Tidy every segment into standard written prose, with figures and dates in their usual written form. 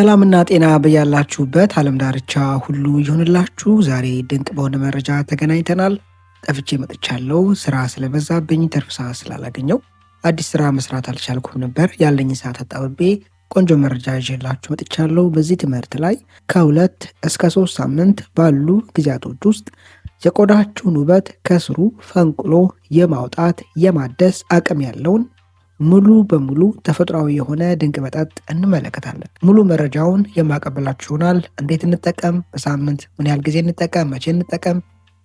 ሰላምና ጤና በያላችሁበት ዓለም ዳርቻ ሁሉ ይሁንላችሁ። ዛሬ ድንቅ በሆነ መረጃ ተገናኝተናል። ጠፍቼ መጥቻለሁ። ስራ ስለበዛብኝ ትርፍ ሰዓት ስላላገኘው አዲስ ስራ መስራት አልቻልኩም ነበር። ያለኝ ሰዓት አጣብቤ ቆንጆ መረጃ ይዤላችሁ መጥቻለሁ። በዚህ ትምህርት ላይ ከ2 እስከ 3 ሳምንት ባሉ ጊዜያቶች ውስጥ የቆዳችሁን ውበት ከስሩ ፈንቅሎ የማውጣት የማደስ አቅም ያለውን ሙሉ በሙሉ ተፈጥሯዊ የሆነ ድንቅ መጠጥ እንመለከታለን። ሙሉ መረጃውን የማቀበላችሁ ይሆናል። እንዴት እንጠቀም፣ በሳምንት ምን ያህል ጊዜ እንጠቀም፣ መቼ እንጠቀም፣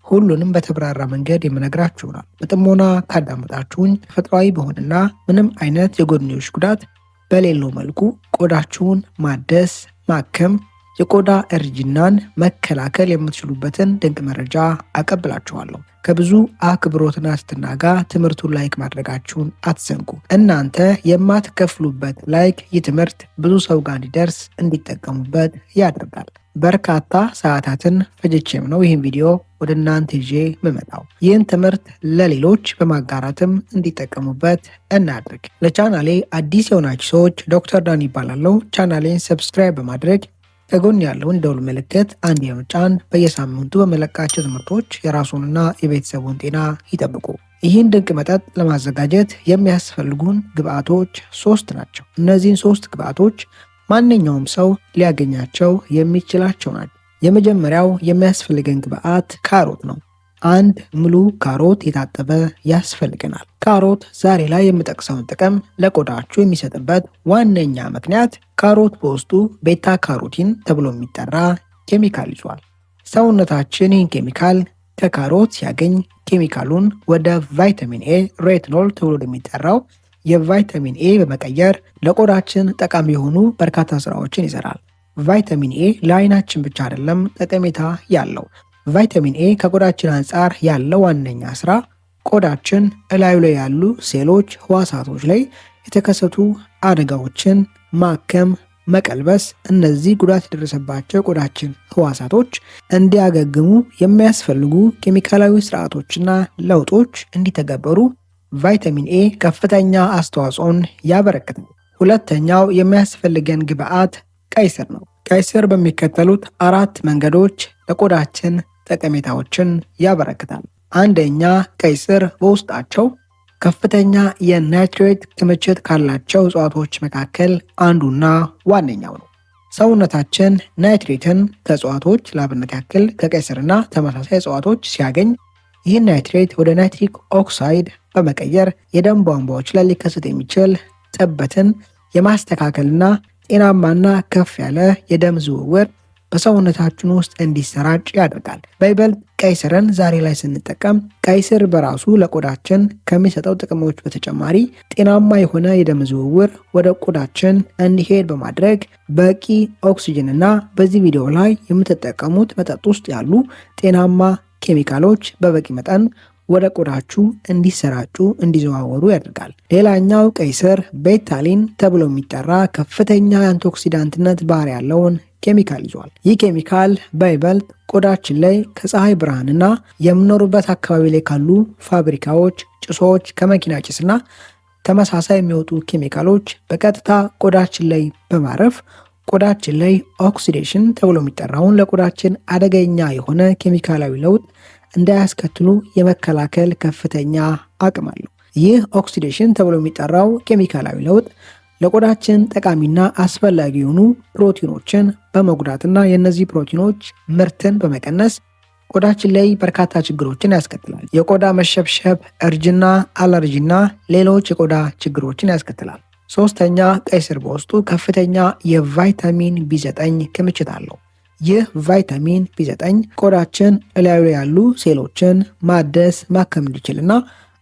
ሁሉንም በተብራራ መንገድ የምነግራችሁ ይሆናል። በጥሞና ካዳመጣችሁኝ ተፈጥሯዊ በሆነና ምንም አይነት የጎንዮሽ ጉዳት በሌለው መልኩ ቆዳችሁን ማደስ፣ ማከም፣ የቆዳ እርጅናን መከላከል የምትችሉበትን ድንቅ መረጃ አቀብላችኋለሁ። ከብዙ አክብሮትና ትህትና ጋር ትምህርቱን ላይክ ማድረጋችሁን አትዘንጉ። እናንተ የማትከፍሉበት ላይክ ይህ ትምህርት ብዙ ሰው ጋር እንዲደርስ እንዲጠቀሙበት ያደርጋል። በርካታ ሰዓታትን ፈጅቼም ነው ይህን ቪዲዮ ወደ እናንተ ይዤ የምመጣው። ይህን ትምህርት ለሌሎች በማጋራትም እንዲጠቀሙበት እናድርግ። ለቻናሌ አዲስ የሆናችሁ ሰዎች ዶክተር ዳን ይባላለሁ። ቻናሌን ሰብስክራይብ በማድረግ ከጎን ያለውን ደውል ምልክት አንድ የመጫን በየሳምንቱ በመለቃቸው ትምህርቶች የራሱንና የቤተሰቡን ጤና ይጠብቁ። ይህን ድንቅ መጠጥ ለማዘጋጀት የሚያስፈልጉን ግብአቶች 3 ናቸው። እነዚህን 3 ግብአቶች ማንኛውም ሰው ሊያገኛቸው የሚችላቸው ናቸው። የመጀመሪያው የሚያስፈልገን ግብአት ካሮት ነው። 1 ሙሉ ካሮት የታጠበ ያስፈልገናል። ካሮት ዛሬ ላይ የምጠቅሰውን ጥቅም ለቆዳችሁ የሚሰጥበት ዋነኛ ምክንያት ካሮት በውስጡ ቤታ ካሮቲን ተብሎ የሚጠራ ኬሚካል ይዟል። ሰውነታችን ይህን ኬሚካል ከካሮት ሲያገኝ ኬሚካሉን ወደ ቫይታሚን ኤ ሬቲኖል ተብሎ የሚጠራው የቫይታሚን ኤ በመቀየር ለቆዳችን ጠቃሚ የሆኑ በርካታ ስራዎችን ይሰራል። ቫይታሚን ኤ ለአይናችን ብቻ አይደለም ጠቀሜታ ያለው። ቫይታሚን ኤ ከቆዳችን አንጻር ያለው ዋነኛ ስራ ቆዳችን እላዩ ላይ ያሉ ሴሎች፣ ህዋሳቶች ላይ የተከሰቱ አደጋዎችን ማከም፣ መቀልበስ፣ እነዚህ ጉዳት የደረሰባቸው ቆዳችን ህዋሳቶች እንዲያገግሙ የሚያስፈልጉ ኬሚካላዊ ስርዓቶችና ለውጦች እንዲተገበሩ ቫይታሚን ኤ ከፍተኛ አስተዋጽኦን ያበረክታል። ሁለተኛው የሚያስፈልገን ግብአት ቀይ ስር ነው። ቀይ ስር በሚከተሉት 4 መንገዶች ለቆዳችን ጠቀሜታዎችን ያበረክታል። አንደኛ፣ ቀይ ስር በውስጣቸው ከፍተኛ የናይትሬት ክምችት ካላቸው እጽዋቶች መካከል አንዱና ዋነኛው ነው። ሰውነታችን ናይትሬትን ከእጽዋቶች ለአብነት ያክል ከቀይ ስርና ተመሳሳይ እጽዋቶች ሲያገኝ ይህን ናይትሬት ወደ ናይትሪክ ኦክሳይድ በመቀየር የደም ቧንቧዎች ላይ ሊከሰት የሚችል ጥበትን የማስተካከልና ጤናማና ከፍ ያለ የደም ዝውውር በሰውነታችን ውስጥ እንዲሰራጭ ያደርጋል። በይበልጥ ቀይ ስርን ዛሬ ላይ ስንጠቀም ቀይ ስር በራሱ ለቆዳችን ከሚሰጠው ጥቅሞች በተጨማሪ ጤናማ የሆነ የደም ዝውውር ወደ ቆዳችን እንዲሄድ በማድረግ በቂ ኦክሲጅንና በዚህ ቪዲዮ ላይ የምትጠቀሙት መጠጥ ውስጥ ያሉ ጤናማ ኬሚካሎች በበቂ መጠን ወደ ቆዳችሁ እንዲሰራጩ እንዲዘዋወሩ ያደርጋል። ሌላኛው ቀይ ስር ቤታሊን ተብሎ የሚጠራ ከፍተኛ የአንቲኦክሲዳንትነት ባህሪ ያለውን ኬሚካል ይዟል። ይህ ኬሚካል በይበልጥ ቆዳችን ላይ ከፀሐይ ብርሃንና የምኖሩበት አካባቢ ላይ ካሉ ፋብሪካዎች፣ ጭሶች፣ ከመኪና ጭስና ተመሳሳይ የሚወጡ ኬሚካሎች በቀጥታ ቆዳችን ላይ በማረፍ ቆዳችን ላይ ኦክሲዴሽን ተብሎ የሚጠራውን ለቆዳችን አደገኛ የሆነ ኬሚካላዊ ለውጥ እንዳያስከትሉ የመከላከል ከፍተኛ አቅም አለው። ይህ ኦክሲዴሽን ተብሎ የሚጠራው ኬሚካላዊ ለውጥ ለቆዳችን ጠቃሚና አስፈላጊ የሆኑ ፕሮቲኖችን በመጉዳትና የእነዚህ ፕሮቲኖች ምርትን በመቀነስ ቆዳችን ላይ በርካታ ችግሮችን ያስከትላል። የቆዳ መሸብሸብ፣ እርጅና፣ አለርጂና ሌሎች የቆዳ ችግሮችን ያስከትላል። ሶስተኛ፣ ቀይ ስር በውስጡ ከፍተኛ የቫይታሚን ቢ9 ክምችት አለው። ይህ ቫይታሚን ቢ9 ቆዳችን እላዩ ላይ ያሉ ሴሎችን ማደስ፣ ማከም እንዲችልና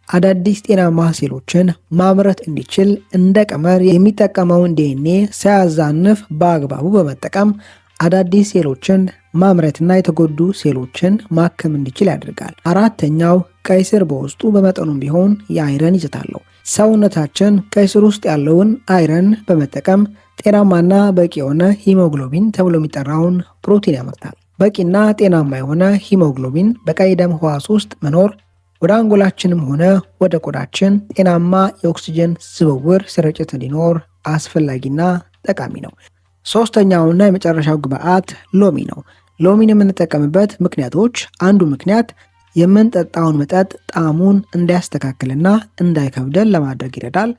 አዳዲስ ጤናማ ሴሎችን ማምረት እንዲችል እንደ ቀመር የሚጠቀመውን ዲኤንኤ ሳያዛንፍ በአግባቡ በመጠቀም አዳዲስ ሴሎችን ማምረትና የተጎዱ ሴሎችን ማከም እንዲችል ያደርጋል። አራተኛው፣ ቀይ ስር በውስጡ በመጠኑም ቢሆን የአይረን ይዘት አለው። ሰውነታችን ቀይ ስር ውስጥ ያለውን አይረን በመጠቀም ጤናማና በቂ የሆነ ሂሞግሎቢን ተብሎ የሚጠራውን ፕሮቲን ያመርታል። በቂና ጤናማ የሆነ ሂሞግሎቢን በቀይ ደም ህዋስ ውስጥ መኖር ወደ አንጎላችንም ሆነ ወደ ቆዳችን ጤናማ የኦክሲጅን ዝውውር ስርጭት እንዲኖር አስፈላጊና ጠቃሚ ነው። ሶስተኛውና የመጨረሻው ግብአት ሎሚ ነው። ሎሚን የምንጠቀምበት ምክንያቶች አንዱ ምክንያት የምንጠጣውን መጠጥ ጣዕሙን እንዲያስተካክልና እንዳይከብደን ለማድረግ ይረዳል።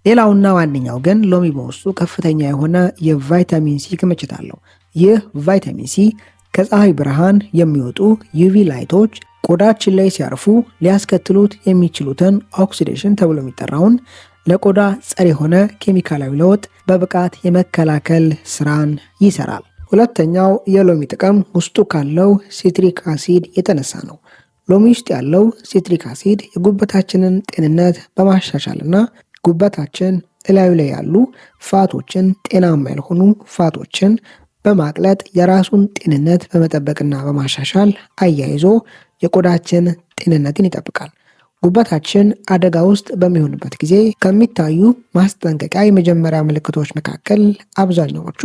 ሌላውና ዋነኛው ግን ሎሚ በውስጡ ከፍተኛ የሆነ የቫይታሚን ሲ ክምችት አለው። ይህ ቫይታሚን ሲ ከፀሐይ ብርሃን የሚወጡ ዩቪ ላይቶች ቆዳችን ላይ ሲያርፉ ሊያስከትሉት የሚችሉትን ኦክሲዴሽን ተብሎ የሚጠራውን ለቆዳ ጸር የሆነ ኬሚካላዊ ለውጥ በብቃት የመከላከል ስራን ይሰራል። ሁለተኛው የሎሚ ጥቅም ውስጡ ካለው ሲትሪክ አሲድ የተነሳ ነው። ሎሚ ውስጥ ያለው ሲትሪክ አሲድ የጉበታችንን ጤንነት በማሻሻልና ጉበታችን እላዩ ላይ ያሉ ፋቶችን ጤናማ ያልሆኑ ፋቶችን በማቅለጥ የራሱን ጤንነት በመጠበቅና በማሻሻል አያይዞ የቆዳችን ጤንነትን ይጠብቃል። ጉበታችን አደጋ ውስጥ በሚሆንበት ጊዜ ከሚታዩ ማስጠንቀቂያ የመጀመሪያ ምልክቶች መካከል አብዛኛዎቹ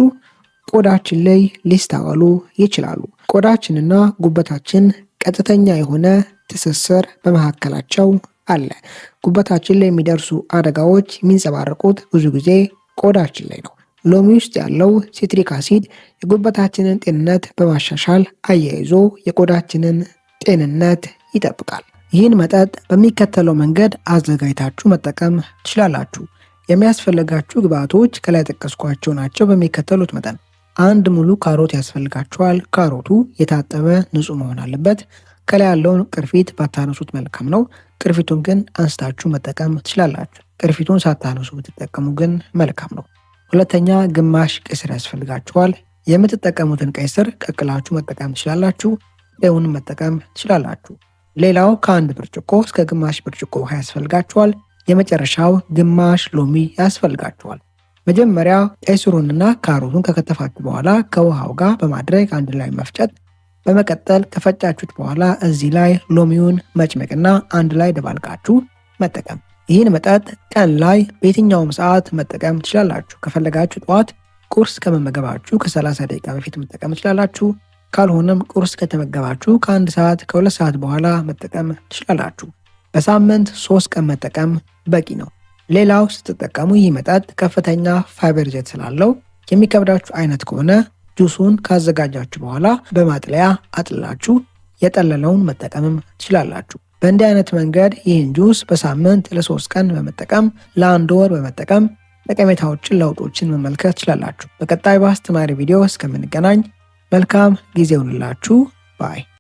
ቆዳችን ላይ ሊስተዋሉ ይችላሉ። ቆዳችንና ጉበታችን ቀጥተኛ የሆነ ትስስር በመካከላቸው አለ። ጉበታችን ላይ የሚደርሱ አደጋዎች የሚንጸባረቁት ብዙ ጊዜ ቆዳችን ላይ ነው። ሎሚ ውስጥ ያለው ሲትሪክ አሲድ የጉበታችንን ጤንነት በማሻሻል አያይዞ የቆዳችንን ጤንነት ይጠብቃል። ይህን መጠጥ በሚከተለው መንገድ አዘጋጅታችሁ መጠቀም ትችላላችሁ። የሚያስፈልጋችሁ ግብአቶች ከላይ ጠቀስኳቸው ናቸው። በሚከተሉት መጠን አንድ ሙሉ ካሮት ያስፈልጋችኋል። ካሮቱ የታጠበ ንጹህ መሆን አለበት። ከላይ ያለውን ቅርፊት ባታነሱት መልካም ነው። ቅርፊቱን ግን አንስታችሁ መጠቀም ትችላላችሁ። ቅርፊቱን ሳታነሱ ብትጠቀሙ ግን መልካም ነው። ሁለተኛ ግማሽ ቀይ ስር ያስፈልጋችኋል። የምትጠቀሙትን ቀይ ስር ቀቅላችሁ መጠቀም ትችላላችሁ። ጤውንም መጠቀም ትችላላችሁ። ሌላው ከአንድ ብርጭቆ እስከ ግማሽ ብርጭቆ ውሃ ያስፈልጋችኋል። የመጨረሻው ግማሽ ሎሚ ያስፈልጋችኋል። መጀመሪያ ቀይ ስሩንና ካሮቱን ከከተፋችሁ በኋላ ከውሃው ጋር በማድረግ አንድ ላይ መፍጨት። በመቀጠል ከፈጫችሁት በኋላ እዚህ ላይ ሎሚውን መጭመቅና አንድ ላይ ደባልቃችሁ መጠቀም። ይህን መጠጥ ቀን ላይ በየትኛውም ሰዓት መጠቀም ትችላላችሁ። ከፈለጋችሁ ጠዋት ቁርስ ከመመገባችሁ ከ30 ደቂቃ በፊት መጠቀም ትችላላችሁ። ካልሆነም ቁርስ ከተመገባችሁ ከ1 ሰዓት ከ2 ሰዓት በኋላ መጠቀም ትችላላችሁ። በሳምንት 3 ቀን መጠቀም በቂ ነው። ሌላው ስትጠቀሙ ይህ መጠጥ ከፍተኛ ፋይበር ይዘት ስላለው የሚከብዳችሁ አይነት ከሆነ ጁሱን ካዘጋጃችሁ በኋላ በማጥለያ አጥልላችሁ የጠለለውን መጠቀምም ትችላላችሁ። በእንዲህ አይነት መንገድ ይህን ጁስ በሳምንት ለ3 ቀን በመጠቀም ለ1 ወር በመጠቀም ጠቀሜታዎችን፣ ለውጦችን መመልከት ትችላላችሁ። በቀጣይ በአስተማሪ ቪዲዮ እስከምንገናኝ መልካም ጊዜ ይሁንላችሁ ባይ